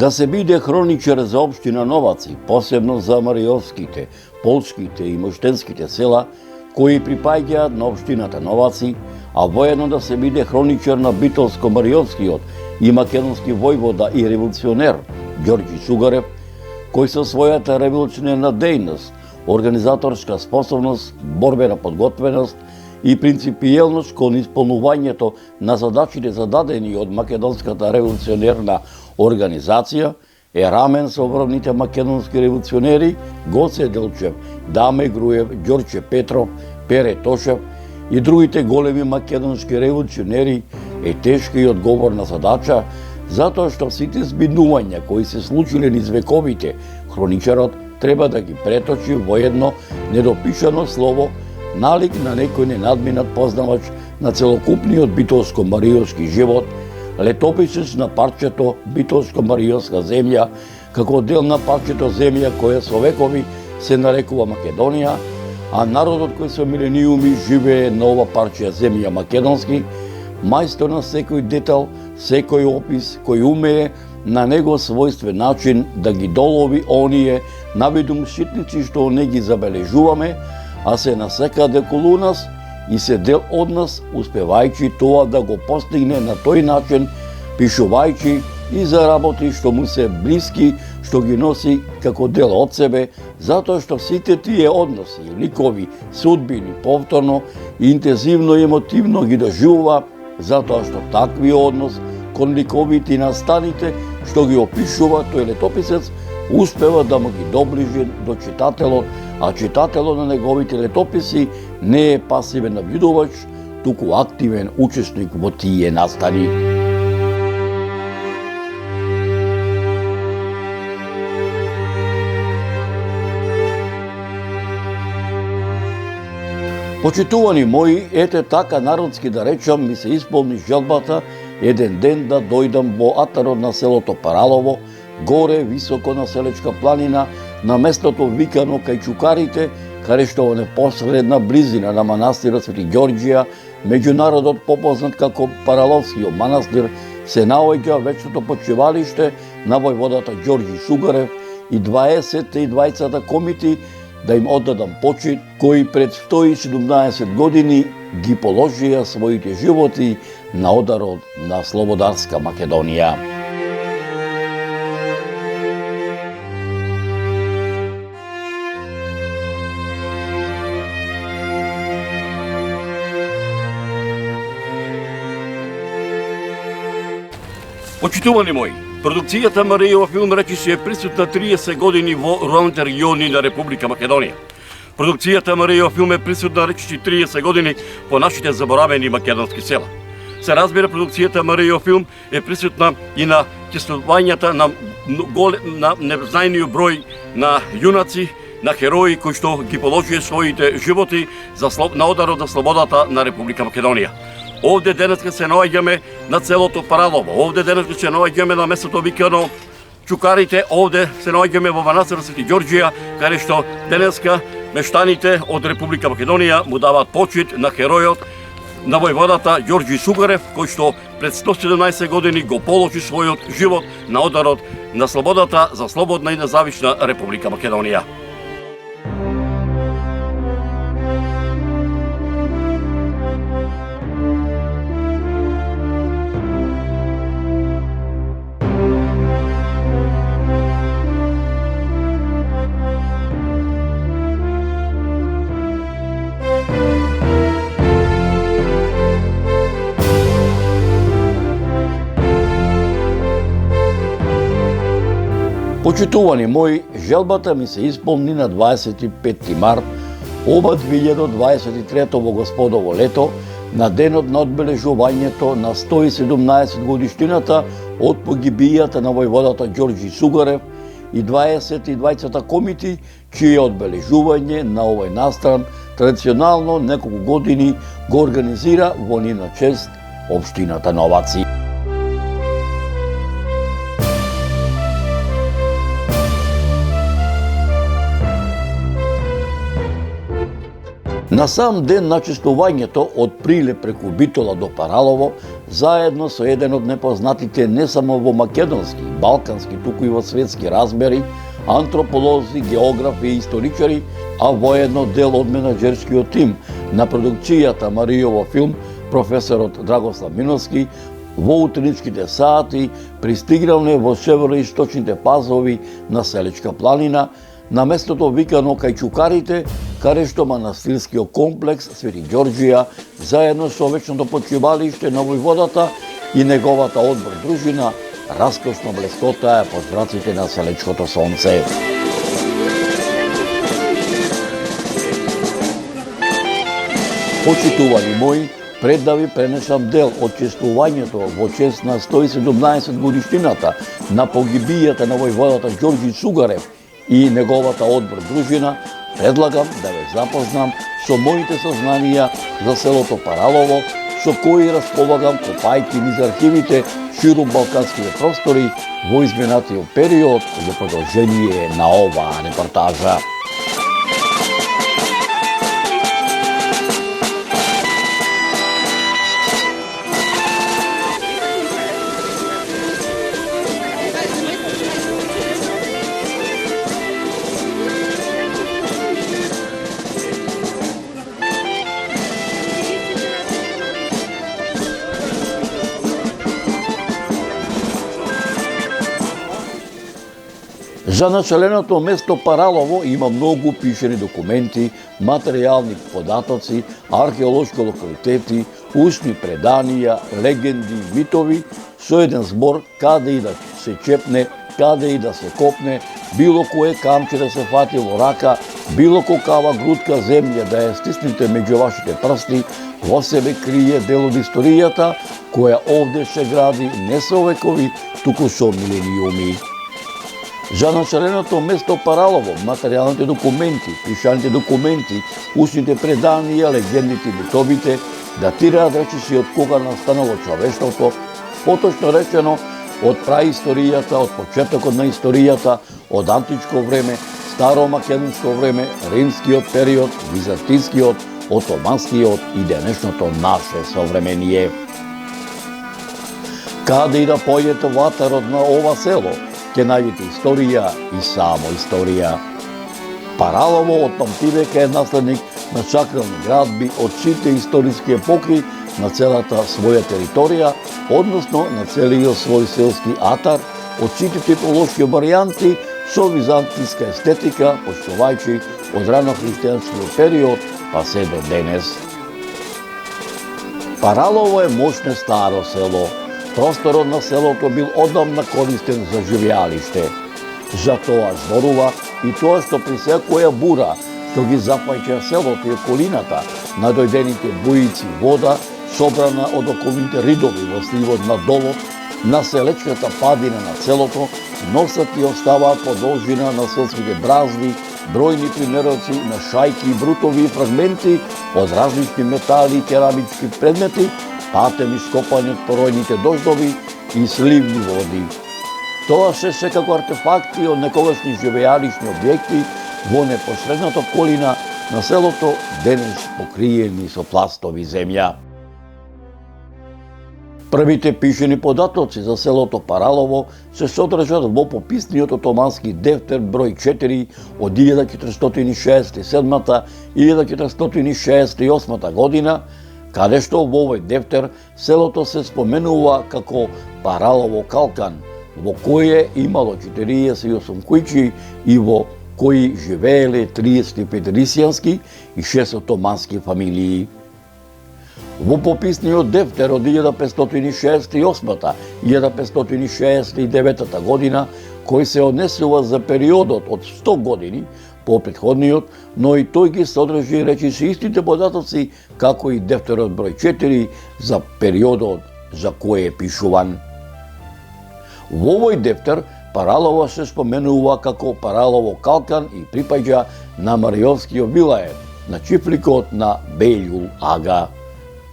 Да се биде хроничар за општина Новаци, посебно за Мариовските, Полшките и Моштенските села, кои припаѓаат на општината Новаци, а воедно да се биде хроничар на Битолско-Мариовскиот и македонски војвода и револуционер Ѓорѓи Сугарев, кој со својата револуционерна дејност, организаторска способност, борбена подготвеност и принципиелност кон исполнувањето на задачите зададени од македонската револуционерна организација, е рамен со врвните македонски револуционери Гоце Делчев, Даме Груев, Ѓорче Петров, Пере Тошев и другите големи македонски револуционери, е тешка и одговорна задача, затоа што сите збинувања кои се случиле низ вековите, хроничарот треба да ги преточи во едно недопишано слово, налик на некој ненадминат познавач на целокупниот битолско-мариовски живот, летописец на парчето Битолско-мариовска земја, како дел на парчето земја која со векови се нарекува Македонија, а народот кој со милениуми живее на ова парче земја македонски, мајстор на секој детал, секој опис, кој умее на него својствен начин да ги долови оние навидум шитници што не ги забележуваме, а се насекаде околу нас и се дел од нас, успевајќи тоа да го постигне на тој начин, пишувајќи и за работи што му се блиски, што ги носи како дел од себе, затоа што сите тие односи, ликови, судбини, повторно и интензивно и емотивно ги доживува, затоа што такви однос кон ликовите и настаните што ги опишува тој летописец, успева да му ги доближи до читателот, а читателот на неговите летописи не е пасивен навидувач, туку активен учесник во тие настани. Почитувани мои, ете така народски да речам, ми се исполни желбата еден ден да дојдам во атарот на селото Паралово, горе високо на Селечка планина, на местото викано кај Чукарите, каде што во непосредна близина на манастирот Свети Ѓорѓија, меѓу народот попознат како Параловскиот манастир, се наоѓа вечното почивалиште на војводата Ѓорѓи Сугарев и 22 комити, да им оддадам почит, кои пред 117 години ги положија своите животи на ударот на слободарска Македонија. Почитувани мои, продукцијата Маријова филм речиси е присутна 30 години во руралните региони на Република Македонија. Продукцијата Маријова филм е присутна речиси 30 години по нашите заборавени македонски села. Се разбира, продукцијата Маријова филм е присутна и на чествувањата на незнајниот број на јунаци, на херои кои што ги положија своите животи на ударот на слободата на Република Македонија. Овде денеска се наоѓаме на селото Паралово, овде денеска се наоѓаме на местото викано Чукарите, овде се наоѓаме во манастирот Свети Ѓорѓија, каде што денеска мештаните од Република Македонија му даваат почит на херојот, на војводата Ѓорѓи Сугарев, кој што пред 117 години го положи својот живот на ударот на слободата за слободна и независна Република Македонија. Почитувани мои, желбата ми се исполни на 25 март, оба 2023 во Господово лето, на денот на одбележувањето на 117 годишнината од погибијата на војводата Ѓорѓи Сугарев и 22 комити, чие одбележување на овој настран традиционално неколку години го организира во нивна чест општината Новаци. На сам ден на чествувањето од Прилеп преку Битола до Паралово, заедно со еден од непознатите не само во македонски, балкански, туку и во светски размери, антрополози, географи и историчари, а воедно дел од менаџерскиот тим на продукцијата Маријово филм, професорот Драгослав Миновски, во утриничките сати пристигнале во североисточните пазови на Селичка планина, на местото викано кај Чукарите, каде што манастирскиот комплекс Свети Ѓорѓија, заедно со вечното почивалиште на војводата и неговата одбор дружина, раскошно блескотае под зраците на селечкото сонце. Почитувани мои, пред да ви пренесам дел од честувањето во чест на 117 годишнината на погибијата на војводата Ѓорѓи Сугарев и неговата одбор дружина, предлагам да ве запознам со моите сознанија за селото Паралово, со кои располагам копајки низ архивите ширум балканските простори во изминатиот период за продолжение на оваа репортажа. За населеното место Паралово има многу пишени документи, материјални податоци, археолошки локалитети, устни преданија, легенди, митови, со еден збор каде и да се чепне, каде и да се копне, било кое камче да се фати во рака, било какава грудка земја да ја стиснете меѓу вашите прсти, во себе крие дел од историјата, која овде се гради не со векови, туку со милениуми. За населеното место Паралово, материјалните документи, пишаните документи, устните преданија, легендите и митовите датираат речиси од кога настанало човештвото, поточно речено од праисторијата, од почетокот на историјата, од античко време, старомакедонско време, римскиот период, византискиот, отоманскиот и денешното наше современие. Каде и да појдете ватарот на ова село, ќе најдете историја и само историја. Паралово од памтивека е наследник на сакрални градби од сите историски епоки на целата своја територија, односно на целиот свој селски атар, од сите типолошки варијанти со византиска естетика, поштувајќи од рано-христијанскиот период па се до денес. Паралово е мощно старо село. Просторот на селото бил одамна користен за живеалиште. За тоа зборува и тоа што при секоја бура што ги запајќа селото и околината, надојдените бујици вода, собрана од околните ридови во сливот на долот, на селечката падина на селото, носат и оставаат подолжина на селските бразди, бројни примероци на шајки и брутови фрагменти од различни метали и керамички предмети, патем ископани од поројните дождови и сливни води. Тоа се секако артефакти од некогашни живеалишни објекти во непосредната околина на селото, денес покриени со пластови земја. Првите пишени податоци за селото Паралово се содржат во пописниот отомански дефтер број 4 од 1467 и 1468 година, каде што во овој дефтер селото се споменува како Паралово Калкан, во кое имало 48 куќи и во кои живееле 35 рисијански и 6 отомански фамилии. Во пописниот дефтер од 1568 и 1569 година, кој се однесува за периодот од 100 години по претходниот, но и тој ги содржи речиси истите податоци како и дефтерот број 4 за периодот за кој е пишуван. Во овој дефтер Паралово се споменува како Паралово Калкан и припаѓа на Маријовскиот вилајет, на чифликот на Бејлјул ага.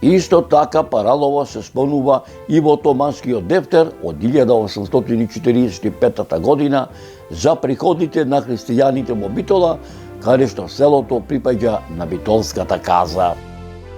Исто така Паралово се спомнува и во отоманскиот дефтер од 1845 година за приходите на христијаните во Битола, каде што селото припаѓа на Битолската каза.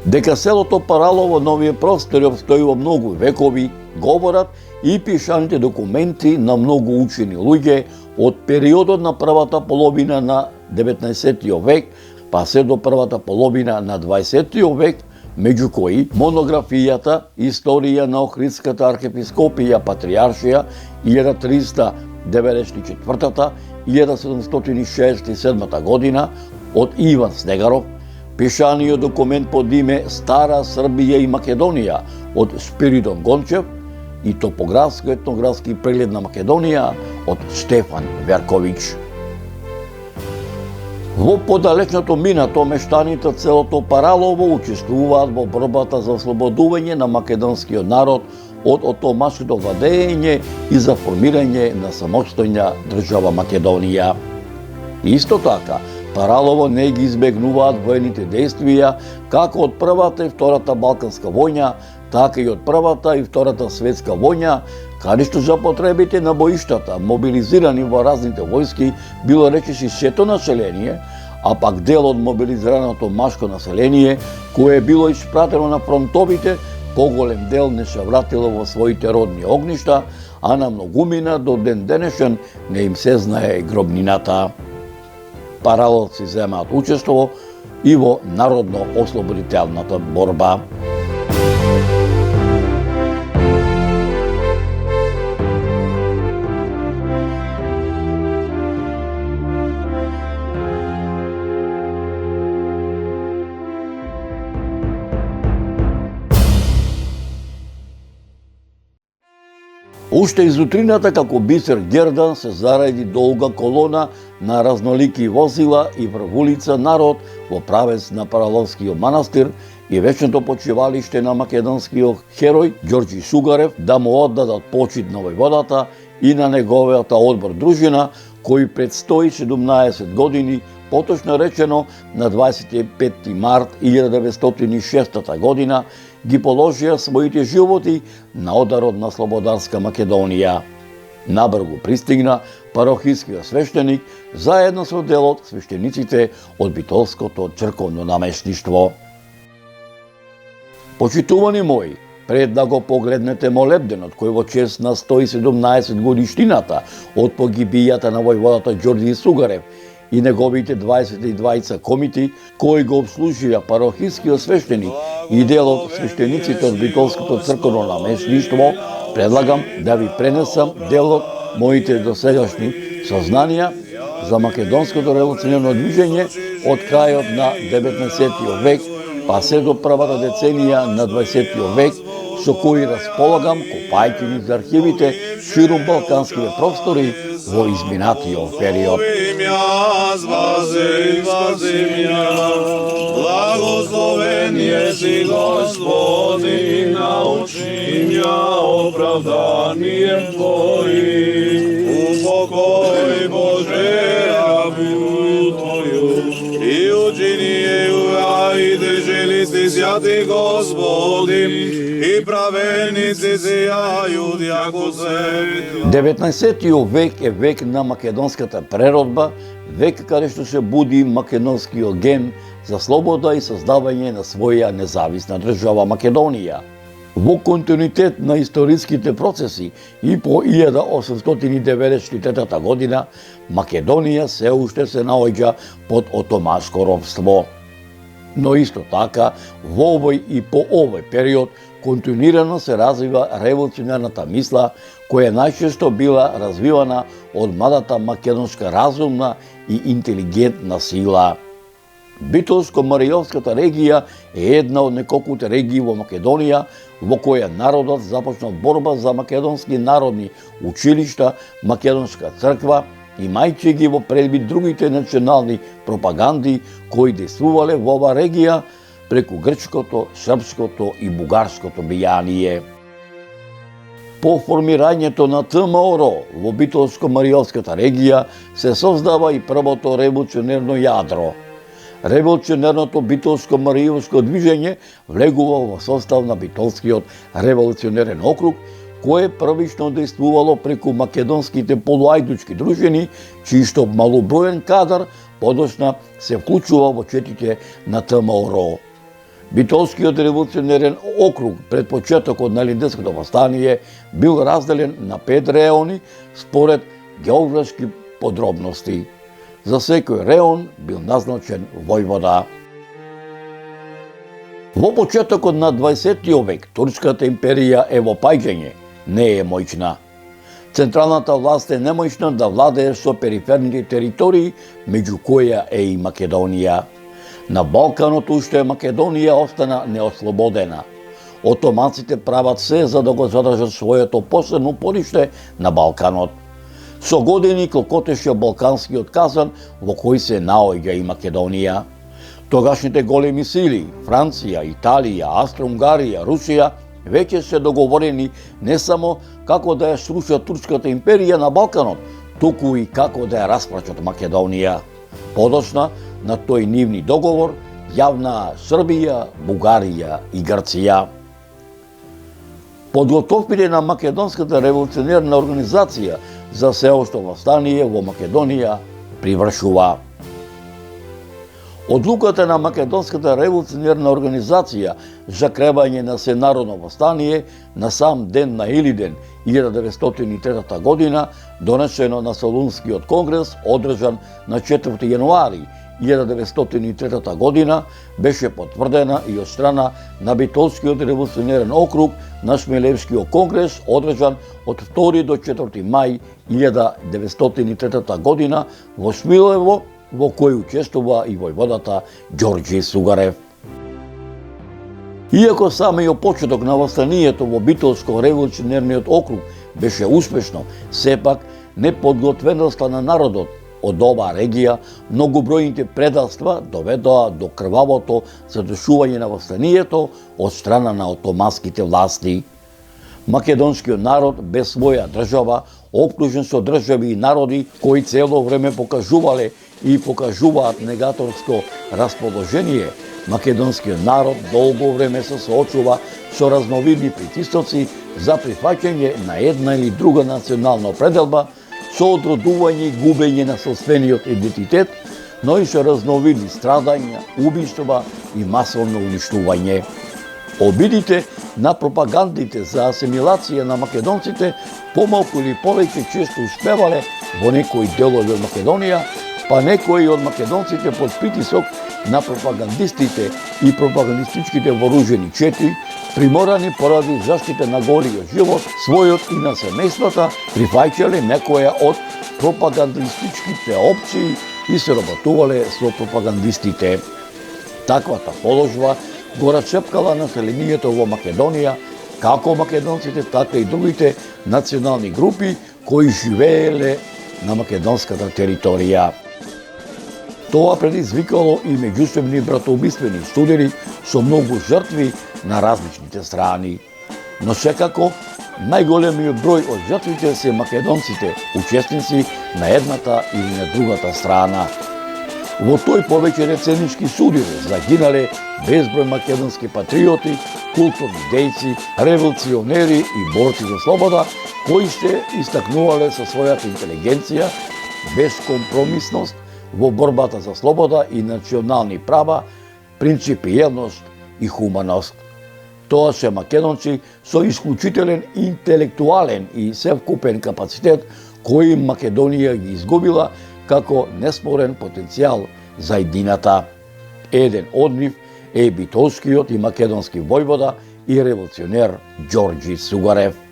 Дека селото Паралово на овие простори обстојува многу векови, говорат и пишаните документи на многу учени луѓе од периодот на првата половина на 19. век па се до првата половина на 20. век, меѓу кои монографијата Историја на Охридската архиепископија Патриаршија 1344-1767 година од Иван Снегаров, пишаниот документ под име Стара Србија и Македонија од Спиридон Гончев и топографско-етнографски преглед на Македонија од Штефан Верковиќ. Во подалечното минато мештаните од селото Паралово учествуваат во борбата за ослободување на македонскиот народ од отомашкото владење и за формирање на самостојна држава Македонија. Исто така, Паралово не ги избегнуваат воените действија како од Првата и Втората Балканска војна, така и од Првата и Втората светска војна, каде што за потребите на боиштата, мобилизирани во разните војски, било речиси сето население, а пак дел од мобилизираното машко население, кое било испратено на фронтовите, поголем дел не се вратило во своите родни огништа, а на многумина до ден денешен не им се знае гробнината. Параловци земаат учество и во народно-ослободителната борба. Уште изутрината како бисер Гердан се заради долга колона на разнолики возила и врв улица народ во правец на Параловскиот манастир и вечното почивалиште на македонскиот херој Ѓорѓи Сугарев да му оддадат почит на војводата и на неговата одбор дружина, кој пред 117 години, поточно речено на 25 март 1906 година, ги положија своите животи на ударот на слободарска Македонија. Набрзо пристигна парохискиот свештеник заедно со делот свештениците од битолското црковно намештништво. Почитувани мои, пред да го погледнете молебденот кој во чест на 117 годишнината од погибијата на војводата Ѓорѓи Сугарев и неговите 22 комити кои го обслужија парохискиот свештеник и делот свештениците од битолското црковно намештништво, предлагам да ви пренесам делот моите досегашни сознанија за македонското револуционерно движење од крајот на 19. век па се до првата деценија на 20. век, со кои располагам копајќи низ архивите ширум балканските простори во изминатиот период. Благословен еси Господи, научи мја оправданием Твоим. Упокој Боже рабу Твою и учини ја и држеници свјати Господи и праведници се јају јако се. 19. век е век на македонската преродба, век каде што се буди македонскиот ген за слобода и создавање на своја независна држава Македонија. Во континуитет на историските процеси и по 1893 година Македонија се уште се наоѓа под отомашко робство. Но исто така, во овој и по овој период континуирано се развива револуционерната мисла, која најчесто била развивана од младата македонска разумна и интелигентна сила. Битолско-Мариовската регија е една од неколкуте регии во Македонија во која народот започнал борба за македонски народни училишта, македонска црква, имајќи ги во предвид другите национални пропаганди кои действувале во оваа регија преку грчкото, српското и бугарското влијание. По формирањето на ТМОРО во Битолско-Мариовската регија се создава и првото револуционерно јадро. Револуционерното битолско-мариовско движење влегува во состав на Битолскиот револуционерен округ, кое првично действувало преку македонските полуајдучки дружини, чиј што малоброен кадар подоцна се вклучува во четите на ТМОРО. Битолскиот револуционерен округ пред почетокот на Илинденското востание бил разделен на 5 реони според географски подробности. За секој реон бил назначен војвода. Во почетокот на 20. век Турската империја е во паѓање, не е моćна. Централната власт е немоćна да владее со периферните територии, меѓу која е и Македонија. На Балканот уште Македонија остана неослободена. Отоманците прават се за да го задржат своето последно упориште на Балканот. Со години клокотеше Балканскиот казан во кој се наоѓа и Македонија. Тогашните големи сили, Франција, Италија, Австро-Унгарија, Русија, веќе се договорени не само како да ја срушат Турската империја на Балканот, туку и како да ја расплачат Македонија. Подоцна на тој нивни договор јавна Србија, Бугарија и Грција. Подготовките на Македонската револуционерна организација за сеопшто востание во Македонија привршува. Одлуката на Македонската револуционерна организација за кревање на сенародно востание на сам ден на Илиден 1903 година, донесено на Солунскиот конгрес, одржан на 4 јануари 1903 година, беше потврдена и од страна на Битолскиот револуционерен округ на Смилевскиот конгрес, одржан од 2 до 4 мај 1903 година во Смилево, во кој учествува и војводата Ѓорѓи Сугарев. Иако самиот почеток на востанието во Битолско-револуционерниот округ беше успешно, сепак неподготвеноста на народот од оваа регија, многобројните предавства доведоа до крвавото задушување на востанието од страна на отоманските власти. Македонскиот народ без своја држава, опкружен со држави и народи кои цело време покажувале и покажуваат негаторско расположение, македонскиот народ долго време се соочува со разновидни притисоци за прифаќање на една или друга национална определба, со одродување и губење на собствениот идентитет, но и со разновидни страдања, убиства и масовно уништување. Обидите на пропагандите за асимилација на македонците помалку или повеќе често успевале во некои делови од Македонија, па некои од македонците под притисок на пропагандистите и пропагандистичките вооружени чети, приморани поради заштита на голиот живот, својот и на семејствата, прифаќале некоја од пропагандистичките опции и се работувале со пропагандистите. Таквата положба го расчепкала населението во Македонија, како македонците, така и другите национални групи кои живееле на македонската територија. Тоа предизвикало и меѓусебни братоубиствени судири со многу жртви на различните страни. Но секако, најголемиот број од жртвите се македонците, учесници на едната или на другата страна. Во тој повеќе реценички судири загинале безброј македонски патриоти, културни дејци, револуционери и борци за слобода, кои се истакнувале со својата интелигенција, безкомпромисност во борбата за слобода и национални права, принципиелност и хуманост. Тоа се македонци со исклучителен интелектуален и севкупен капацитет, кој Македонија ги изгубила како неспорен потенцијал за едината. Еден од нив е битолскиот и македонски војвода и револуционер Ѓорѓи Сугарев.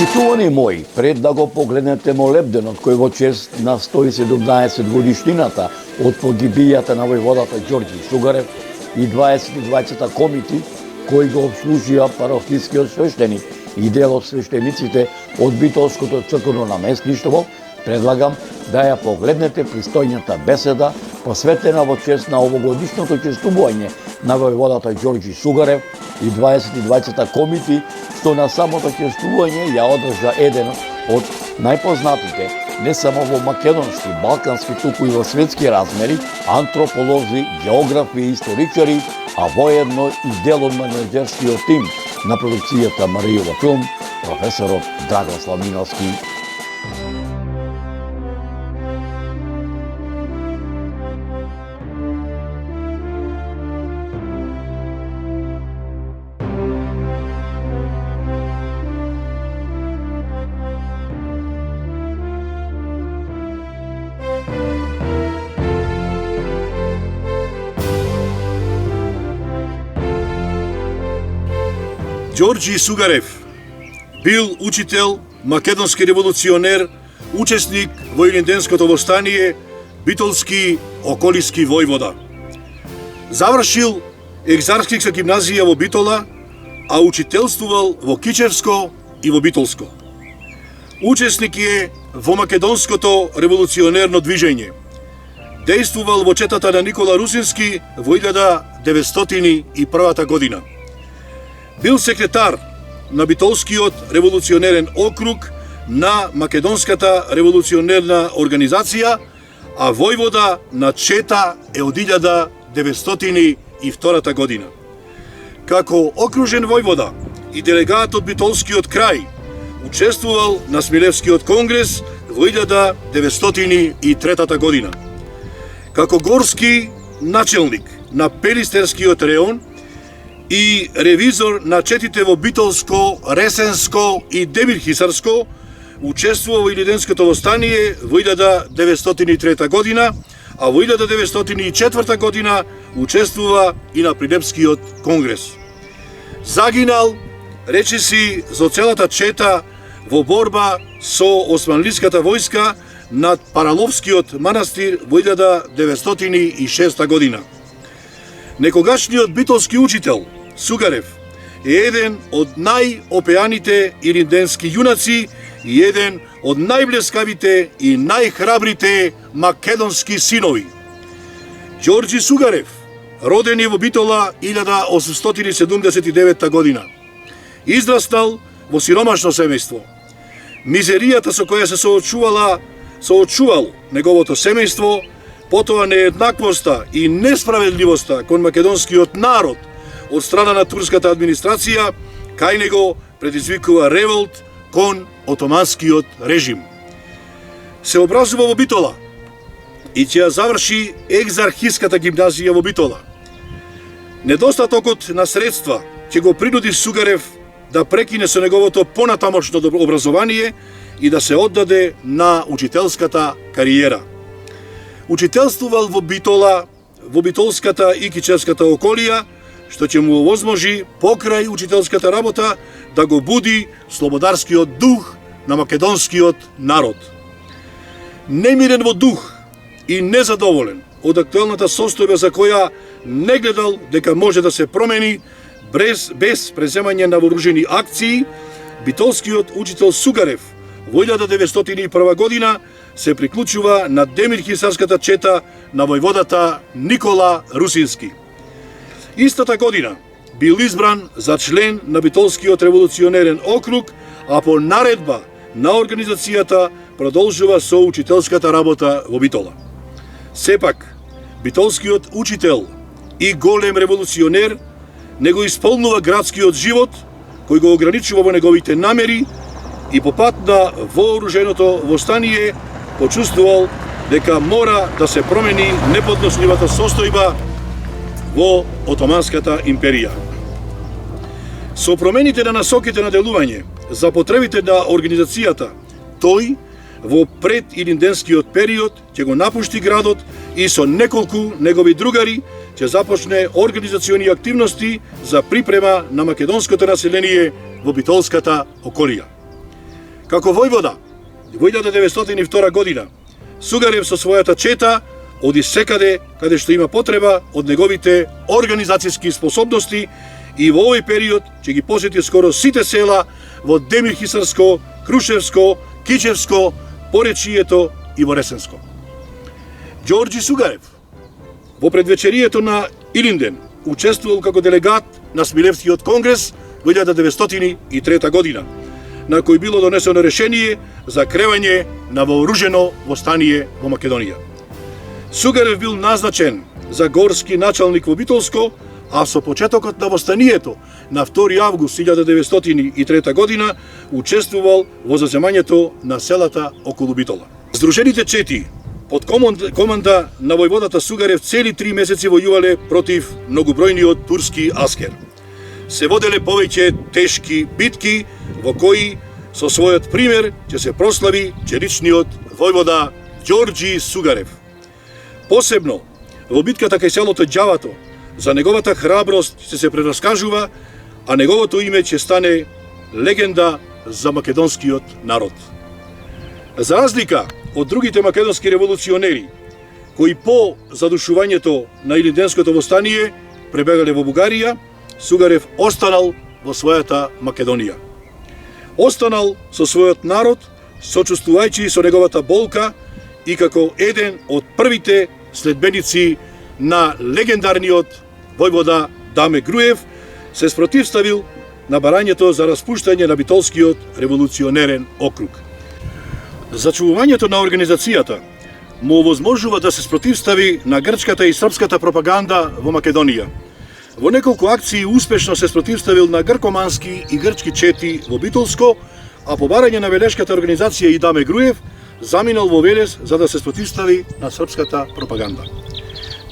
Почитувани мои, пред да го погледнете молебденот кој во чест на 117 годишнината од погибијата на војводата Ѓорѓи Сугарев и 22 комити кои го обслужија парофискиот свештеник и дел од свештениците од Битолското црковно наместништво, предлагам да ја погледнете пристојната беседа посветена во чест на овогодишното честување на војводата Ѓорѓи Сугарев и 22 комити, што на самото честување ја одржа еден од најпознатите, не само во македонски, балкански, туку и во светски размери, антрополози, географи и историчари, а воедно и дел од менеджерскиот тим на продукцијата Маријова филм, професорот Драгослав Миновски. Ѓорѓи Сугарев бил учител, македонски револуционер, учесник во Илинденското востание, битолски околиски војвода. Завршил екзархската гимназија во Битола, а учителствувал во Кичевско и во Битолско. Учесник е во македонското револуционерно движење. Дејствувал во четата на Никола Русински во 1901 година. Бил секретар на Битолскиот револуционерен округ на Македонската револуционерна организација, а војвода на Чета е од 1902 година. Како окружен војвода и делегат од Битолскиот крај, учествувал на Смилевскиот конгрес во 1903 година. Како горски начелник на Пелистерскиот реон и ревизор на четите во Битолско, Ресенско и Демирхисарско, учествува во Илинденското востание во 1903 година, а во 1904 година учествува и на Принепскиот конгрес. Загинал, речиси, за целата чета во борба со османлиската војска над Параловскиот манастир во 1906 година. Некогашниот битолски учител Сугарев е еден од најопеаните илинденски јунаци и еден од најблескавите и најхрабрите македонски синови. Ѓорѓи Сугарев, роден е во Битола 1879 година. Израснал во сиромашно семејство. Мизеријата со која се соочувал неговото семејство, потоа нееднаквоста и несправедливоста кон македонскиот народ од страна на турската администрација, кај него предизвикува револт кон отоманскиот режим. Се образува во Битола и ќе ја заврши екзархиската гимназија во Битола. Недостатокот на средства ќе го принуди Сугарев да прекине со неговото понатамошно образование и да се оддаде на учителската кариера. Учителствувал во Битола, во битолската и кичевската околија, што ќе му овозможи покрај учителската работа да го буди слободарскиот дух на македонскиот народ. Немирен во дух и незадоволен од актуелната состојба за која не гледал дека може да се промени без преземање на вооружени акции, битолскиот учител Сугарев во 1901 година се приклучува на Демирхисарската чета на војводата Никола Русински. Истата година бил избран за член на Битолскиот револуционерен округ, а по наредба на организацијата продолжува со учителската работа во Битола. Сепак, битолскиот учител и голем револуционер не го исполнува градскиот живот, кој го ограничува во неговите намери и по пат на вооруженото востание почувствувал дека мора да се промени неподносливата состојба во Отоманската империја. Со промените на насоките на делување за потребите на организацијата, тој во предилинденскиот период ќе го напушти градот и со неколку негови другари ќе започне организациони активности за припрема на македонското население во битолската околија. Како војвода, во 1902 година, Сугарев со својата чета оди секаде каде што има потреба од неговите организацијски способности и во овој период ќе ги посети скоро сите села во Демирхисарско, Крушевско, Кичевско, Поречието и во Ресенско. Ѓорѓи Сугарев во предвечерието на Илинден учествувал како делегат на Смилевскиот конгрес во 1903 година, на кој било донесено решение за кревање на вооружено востание во Македонија. Сугарев бил назначен за горски началник во Битолско, а со почетокот на востанието на 2 август 1903 година учествувал во заземањето на селата околу Битола. Здружените чети под команда на војводата Сугарев цели 3 месеци војувале против многобројниот турски аскер. Се воделе повеќе тешки битки во кои со својот пример ќе се прослави черичниот војвода Ѓорѓи Сугарев. Посебно во битката кај селото Ѓавато за неговата храброст ќе се прераскажува, а неговото име ќе стане легенда за македонскиот народ. За разлика од другите македонски револуционери, кои по задушувањето на Илинденското востание пребегале во Бугарија, Сугарев останал во својата Македонија. Останал со својот народ, сочувствувајќи со неговата болка и како еден од првите следбеници на легендарниот војвода Даме Груев, се спротивставил на барањето за распуштање на Битолскиот револуционерен округ. Зачувувањето на организацијата му овозможува да се спротивстави на грчката и српската пропаганда во Македонија. Во неколку акции успешно се спротивставил на гркомански и грчки чети во Битолско, а по барање на велешката организација и Даме Груев, заминал во Велес за да се спротивстави на српската пропаганда.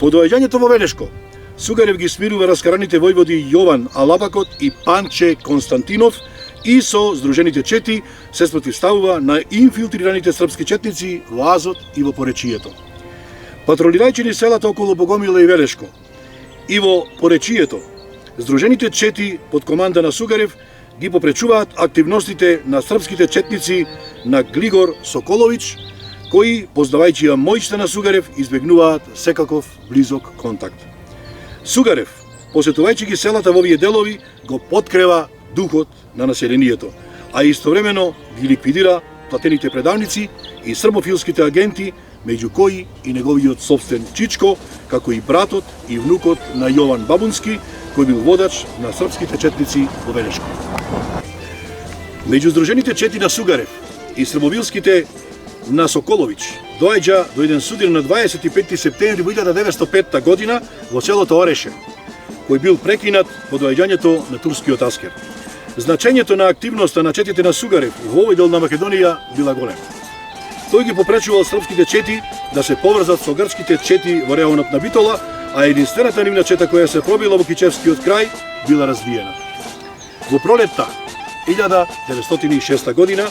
По доаѓањето во Велешко, Сугарев ги смирува раскараните војводи Јован Алабакот и Панче Константинов и со здружените чети се спротивставува на инфилтрираните српски четници во Азот и во Поречието. Патролирајќи низ селата околу Богомила и Велешко и во Поречието, здружените чети под команда на Сугарев ги попречуваат активностите на српските четници на Глигор Соколович, кои, познавајќи ја моќта на Сугарев, избегнуваат секаков близок контакт. Сугарев, посетувајќи ги селата во овие делови, го подкрева духот на населението, а истовремено ги ликвидира платените предавници и србофилските агенти, меѓу кои и неговиот собствен Чичко, како и братот и внукот на Јован Бабунски, кој бил водач на српските четници во Велешко. Меѓу здружените чети на Сугарев и србофилските на Соколович доаѓа до еден судир на 25 септември 1905 година во селото Ореше, кој бил прекинат по доаѓањето на турскиот аскер. Значењето на активноста на четите на Сугарев во овој дел на Македонија била голема. Тој ги попречувал српските чети да се поврзат со грчките чети во реонот на Битола, а единствената нивна чета која се пробила во Кичевскиот крај била разбиена. Во пролетта 1906 година,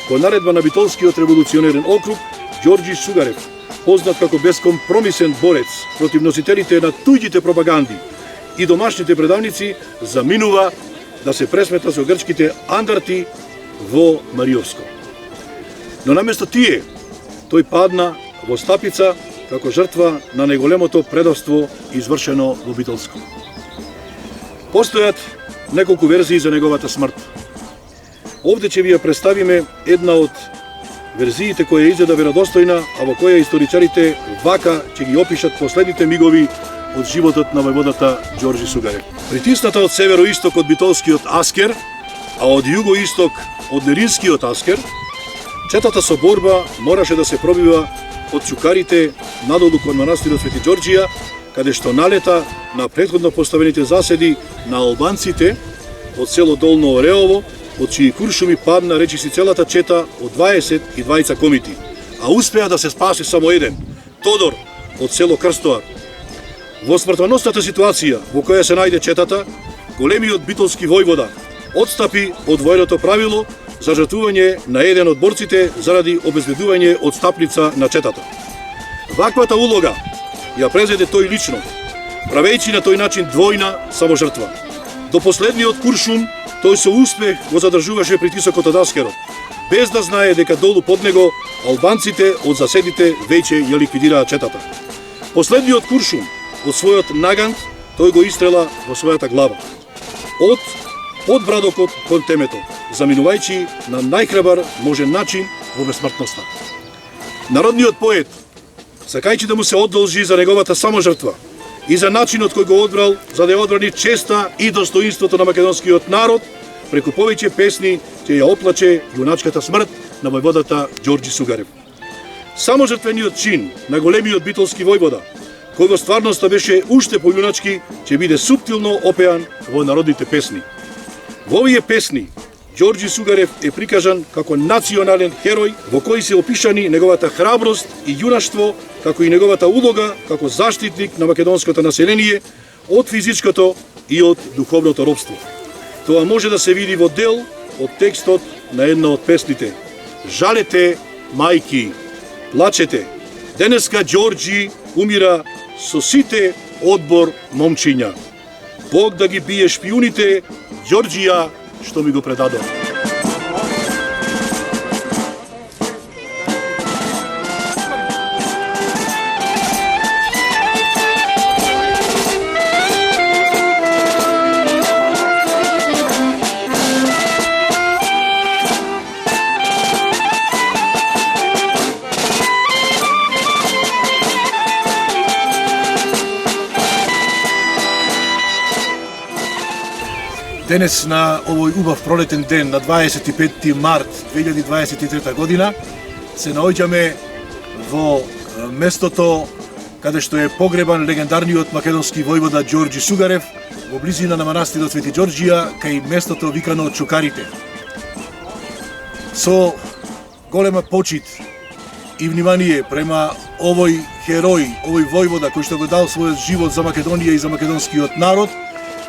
по наредба на Битолскиот револуционерен округ, Ѓорѓи Сугарев, познат како бескомпромисен борец против носителите на туѓите пропаганди и домашните предавници, заминува да се пресмета со грчките андарти во Мариовско. Но наместо тие, тој падна во Стапица како жртва на најголемото предавство извршено во Битолско. Постојат неколку верзии за неговата смрт. Овде ќе ви ја представиме една од верзиите која изгледа веродостојна, а во која историчарите вака ќе ги опишат последните мигови од животот на војводата Ѓорѓи Сугарев. Притисната од североисток од Битолскиот аскер, а од југоисток од Неринскиот аскер, четата со борба мораше да се пробива од чукарите надолу кон манастирот Свети Ѓорѓија, каде што налета на претходно поставените заседи на албанците од село Долно Ореово, од чии куршуми падна речиси целата чета од 22 комити, а успеа да се спаси само еден, Тодор од село Крстоар. Во смртоносната ситуација во која се најде четата, големиот битолски војвода отстапи од војното правило за жртвување на еден од борците заради обезбедување од стапница на четата. Ваквата улога ја презеде тој лично, правејќи на тој начин двојна саможртва. До последниот куршум тој со успех го задржуваше притисокот од аскерот, без да знае дека долу под него албанците од заседите веќе ја ликвидираа четата. Последниот куршум од својот нагант тој го истрела во својата глава. Од брадокот кон темето, заминувајќи на најхрабар можен начин во бесмртноста. Народниот поет, сакајќи да му се одолжи за неговата саможртва и за начинот кој го одбрал за да ја одбрани честа и достоинството на македонскиот народ, преку повеќе песни ќе ја оплаче јуначката смрт на војводата Ѓорѓи Сугарев. Саможртвениот чин на големиот битолски војвода, кој во стварноста беше уште појуначки, ќе биде суптилно опеан во народните песни. Во овие песни Ѓорѓи Сугарев е прикажан како национален херој во кој се опишани неговата храброст и јунаштво, како и неговата улога како заштитник на македонското население од физичкото и од духовното робство. Тоа може да се види во дел од текстот на една од песните. Жалете, мајки, плачете, денеска Ѓорѓи умира со сите одбор момчиња. Бог да ги бие шпиуните, Ѓорѓија што ми го предадо. Денес на овој убав пролетен ден, на 25 март 2023 година, се наоѓаме во местото каде што е погребан легендарниот македонски војвода Ѓорѓи Сугарев во близина на манастирот Свети Ѓорѓија, кај местото викано Чукарите. Со голема почит и внимание према овој херој, овој војвода кој што го дал својот живот за Македонија и за македонскиот народ,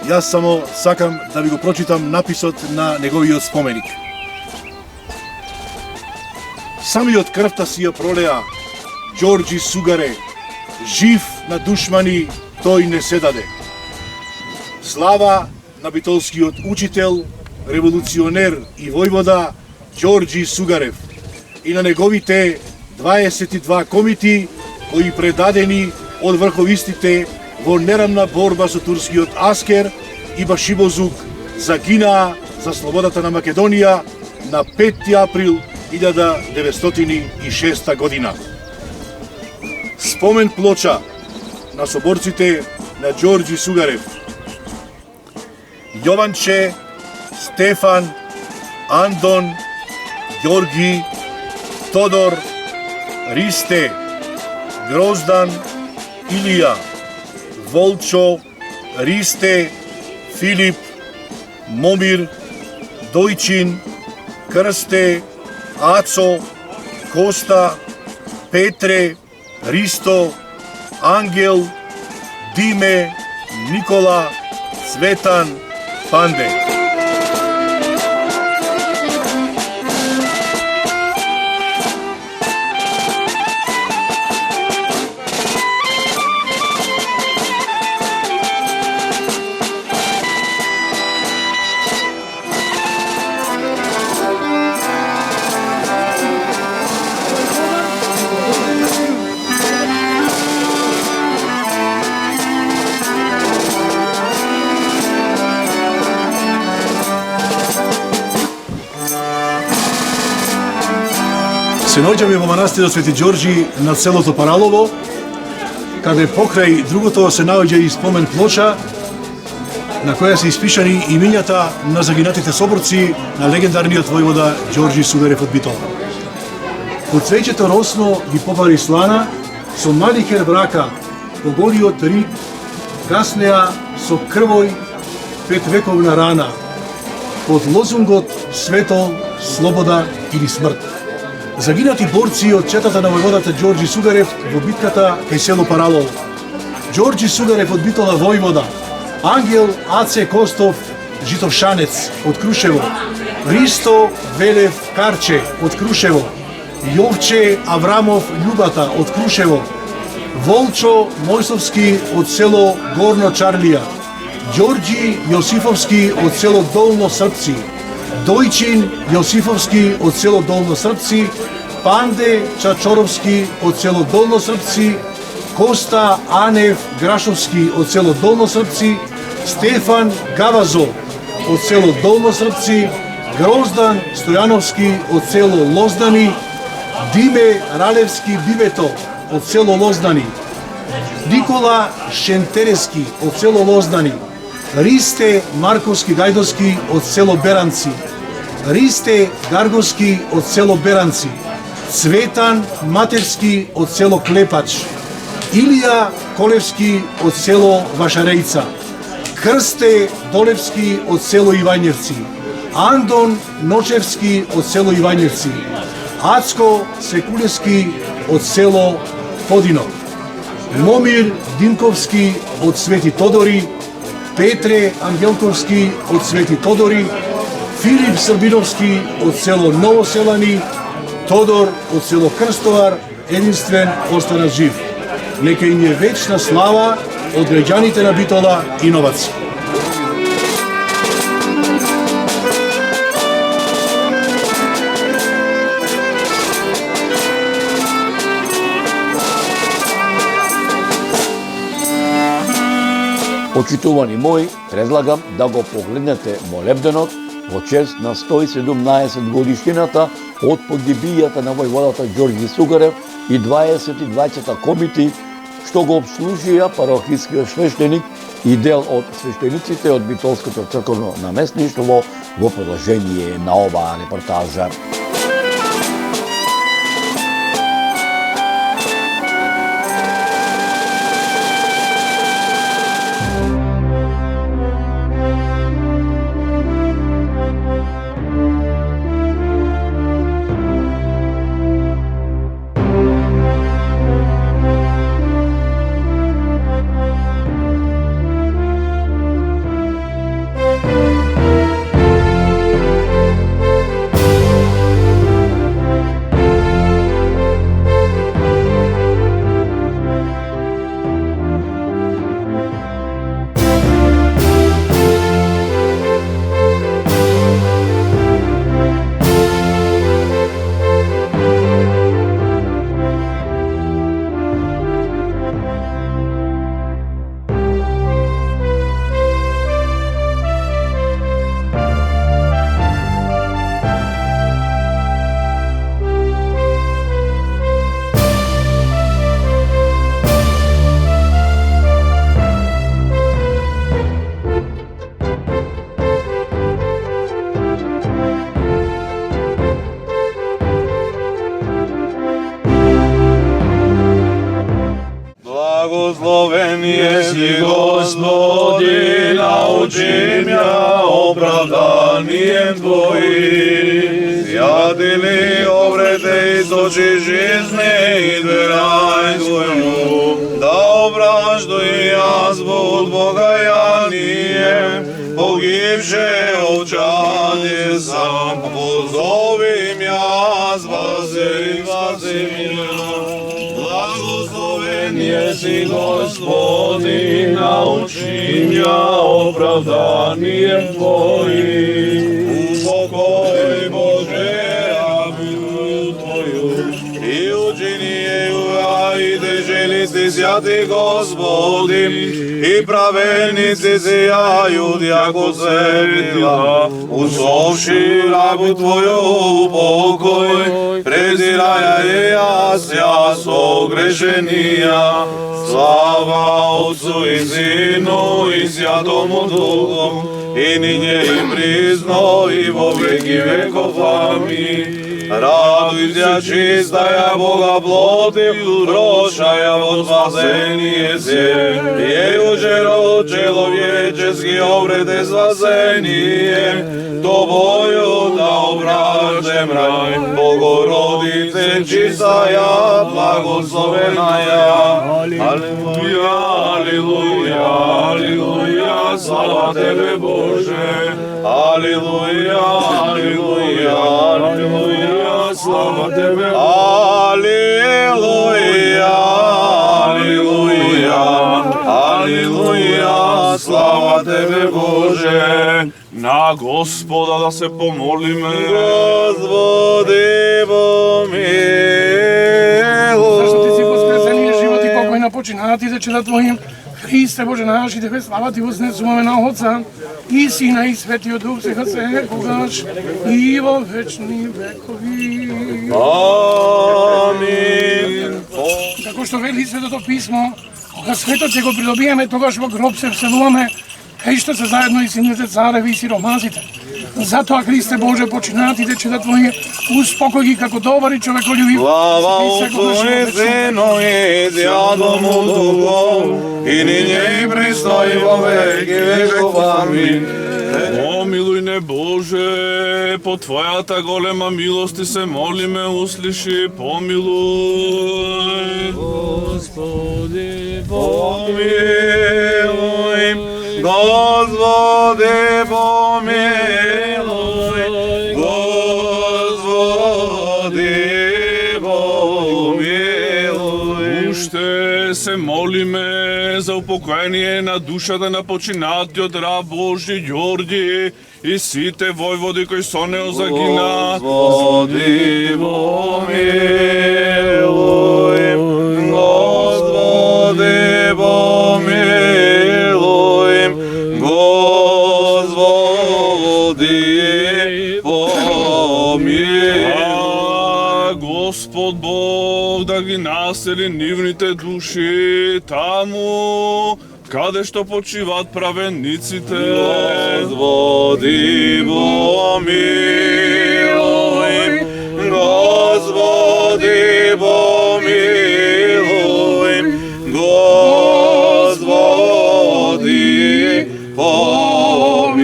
јас само сакам да ви го прочитам написот на неговиот споменик. Самиот крвта си ја пролеа, Ѓорѓи Сугаре, жив на душмани тој не се даде. Слава на битолскиот учител, револуционер и војвода Ѓорѓи Сугарев и на неговите 22 комити кои предадени од врховистите во нерамна борба со турскиот аскер и Башибозук загинаа за слободата на Македонија на 5 април 1906 година. Спомен плоча на соборците на Ѓорѓи Сугарев. Јованче, Стефан, Андон, Ѓорги, Тодор, Ристе, Гроздан, Илија, Волчо, Ристе, Филип, Момир, Дојчин, Крсте, Ацо, Коста, Петре, Ристо, Ангел, Диме, Никола, Цветан, Панде. Се наоѓаме во манастирот Свети Ѓорѓи на селото Паралово, каде покрај другото се наоѓа и спомен плоча на која се испишани имињата на загинатите соборци на легендарниот војвода Ѓорѓи Сугарев од Битола. Под цвеќето росно ги попари слана, со мали хер брака по голиот рид гаснеа со крвој 5-вековна рана, под лозунгот светол, слобода или смрт. Загинати борци од четата на војводата Ѓорѓи Сугарев во битката кај село Паралово. Ѓорѓи Сугарев од Битола војвода, Ангел Аце Костов Житовшанец од Крушево, Ристо Велев Карче од Крушево, Јовче Аврамов Љубата од Крушево, Волчо Мојсовски од село Горно Чарлија, Ѓорѓи Јосифовски од село Долно Српци, Dojčin Josifovski od selo Dolnosrpci, Pande Čačorovski od selo Dolnosrpci, Kosta Anev Grašovski od selo Dolnosrpci, Stefan Gavazov od selo Dolnosrpci, Grozdan Stojanovski od selo Lozdani, Dime Ralevski Bibeto od selo Lozdani, Nikola Šentereski od selo Lozdani, Riste Markovski Gajdoski od selo Beranci, Riste Gargovski od selo Beranci, Cvetan Materski od selo Klepač, Ilija Kolevski od selo Vašarejca, Krste Dolevski od selo Ivanjevci, Andon Nočevski od selo Ivanjevci, Acko Sekuljevski od selo Podino, Momir Dinkovski od Sveti Todori, Petre Angelkovski od Sveti Todori, Filip Srbinovski od selo Novoselani, Todor od selo Krstovar, единствен остана жив. Нека им е вечна слава од граѓаните на Битола и Новац. Почитувани мои, предлагам да го погледнете молебденот во чест на 117 годишнината од погибијата на војводата Ѓорѓи Сугарев и 22 комити што го обслужија парохискиот свештеник и дел од свештениците од Битолското црковно наместништво во продолжение на оваа репортажа. Благословен еси Господи, научи мја оправданием Твоим. Святили обрете источи жизни и дверај Твоју, да ображдуј јас под покаяние, погибше овчање сам, позови мја, спаси мја. Благословен еси Господи, научи мја оправданием Твоим. Упокој Боже рабу Твоју и учини ја и дежелици свјати Господи и праведници сејају јако светила, усовши рабу Твоју упокој, презираја јас согрешенија. Слава Отцу и Сину и Святому Духу, и ниње и присно и во веки веков. Амин. Радујся чистаја Бога плоти, прошаја во спасение се. Еју жеро человечески обрете спасение, Тобою да ображем рај. Богородице чистаја, благословенаја. Алелуја, алелуја, алелуја, слава Тебе Боже. Алелуја, алелуја, алелуја, слава Тебе. Алелуја, алелуја, алелуја, слава Тебе, Боже. На Господа да се помолиме. Господи, помилуй. Зашто Ти си воскресениот живот и покој на починатите чеда Твоим, Христе Боже наш, и Тебе слава Ти вознесуваме на Отца и Сина и Светиот Дух, сега секогаш и во вечни векови. Амин. Како што вели Светото Писмо, кога светот ќе го придобиеме, тогаш во гроб се вселуваме, кај што се заедно и сините цареви и сиромазите. Затоа, Христе Боже, починатите чеда Твои, успокој ги како добар и човеколюбив. Слава Отцу и Сину и Святому Духу, и ниње и присно и во веки веков. Амин. Помилуј не Боже, по Твојата голема милост и се молиме, услиши, помилуј. Господи, помилуј. Господи, помилуј. Господи, помилуј. Уште се молиме за упокоение на душата на починатиот раб Божи Ѓорѓи и сите војводи кои со него загина. Господи, помилуј. Господи, помилуј. Господи, помилуј. Господ Бог да ги насели нивните души таму каде што почиваат праведниците. Господи, помилуј. Господи, помилуј. Господи, помилуј.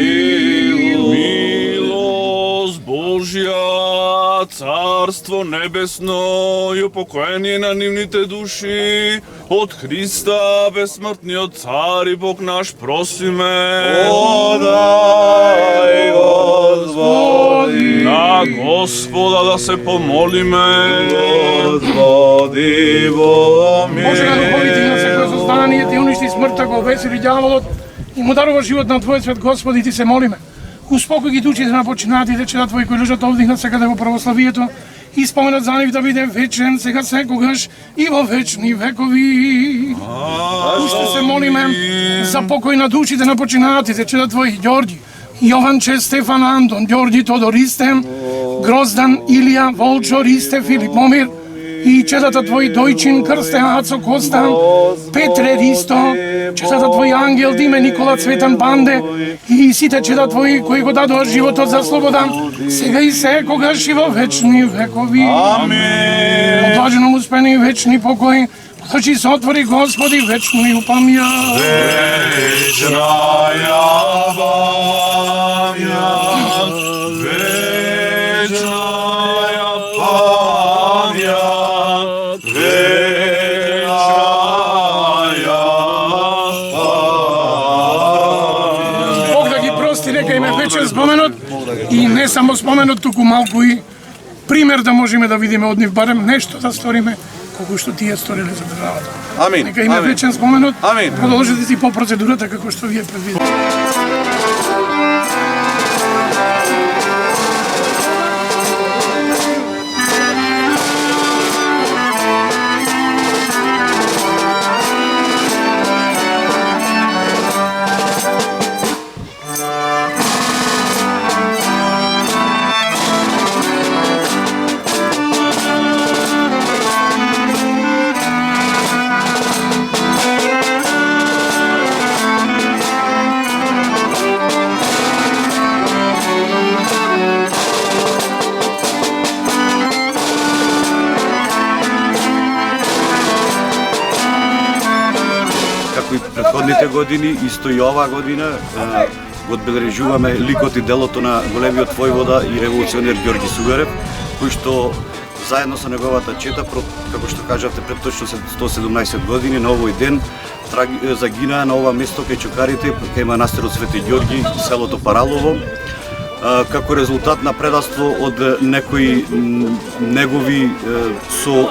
Милост Божја, Царство небесно и упокоение на нивните души од Христа, безсмртниот Цар и Бог наш, просиме. Подай, Господи. На Господа да се помолиме. Господи, Боже на духовите и на секое помилуј. сознание, Ти уништи смртта, го обесили ѓаволот и му дарува живот на Твојот свет, Господи, Ти се молиме. Успокој ги душите на починатите чеда Твои кои лежат овдих насекаде во православието и споменот за нив да биде вечен, сега секогаш и во вечни векови. Уште се молиме за покој на душите на починатите чеда Твои Ѓорѓи, Јованче, Стефан, Антон, Ѓорѓи, Тодор, Ристе, Гроздан, Илија, Волчо, Ристе, Филип, Момир и чедата Твои Дојчин, Крсте, Ацо, Коста, Петре, Ристо, чедата Твои Ангел, Диме, Никола, Цветан, Банде и сите чеда Твои кои го дадоа животот за слобода, сега и секогаш и во вечни векови. Амин. Одлажено му спени и вечни покој, подачи се отвори Господи вечно и упамја. Вечная памјат, вечная памјат, вечная памјат. Бог да ги прости, нека им е вечен споменот и не само споменот, туку малку и пример да можеме да видиме од нив, барем нешто да сториме колку што тие сториле за државата. Амин. Нека им е Амин. вечен споменот. Амин. Продолжете си по процедурата како што вие предвидите. Како и претходните години, исто и оваа година го одбележуваме ликот и делото на големиот војвода и револуционер Ѓорѓи Сугарев, кој што заедно со неговата чета, како што кажавте, пред точно 117 години на овој ден загинаа на ова место кај Чукарите, кај манастирот Свети Ѓорѓи, селото Паралово, како резултат на предавство од некои негови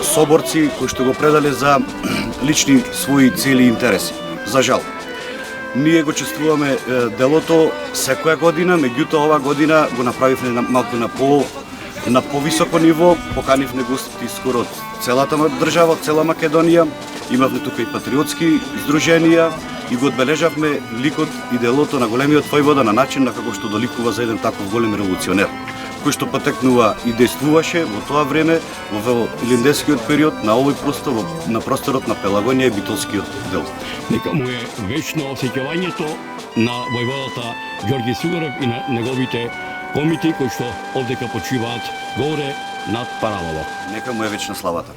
соборци кои што го предале за лични своји цели и интереси. За жал. ние го чествуваме делото секоја година, меѓутоа ова година го направивме малку на повисоко ниво, поканивме гости скоро од целата држава, од цела Македонија, имавме тука и патриотски здруженија и го одбележавме ликот и делото на големиот војвода на начин на како што доликува за еден таков голем револуционер, кој што потекнува и действуваше во тоа време во илинденскиот период на овој простор, на просторот на Пелагонија и Битолскиот дел. Нека му е вечно осеќавањето на војводата Ѓорги Сугарев и на неговите комити кои што овдека почиваат горе над Паралово. Нека му е вечна славата.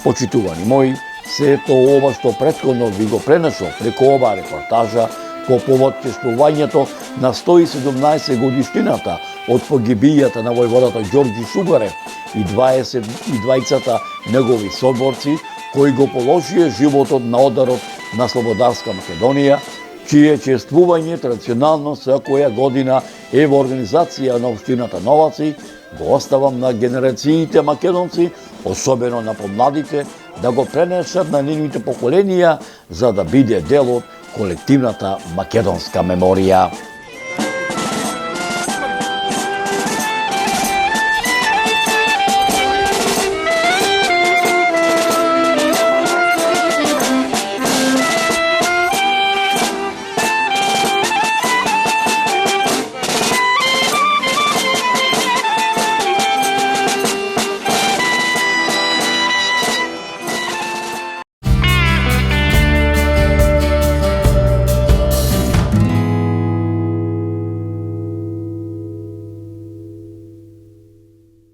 Почитувани мои, сето ова што претходно ви го пренесов преку оваа репортажа по повод чествувањето на 117 годишнината од погибијата на војводата Ѓорги Сугарев и 22 негови соборци кои го положија животот на ударот на Слободарска Македонија, чие чествување традиционално секоја година е во организација на општината Новаци, го оставам на генерациите македонци, особено на помладите, да го пренесат на нивните поколенија за да биде дел од колективната македонска меморија.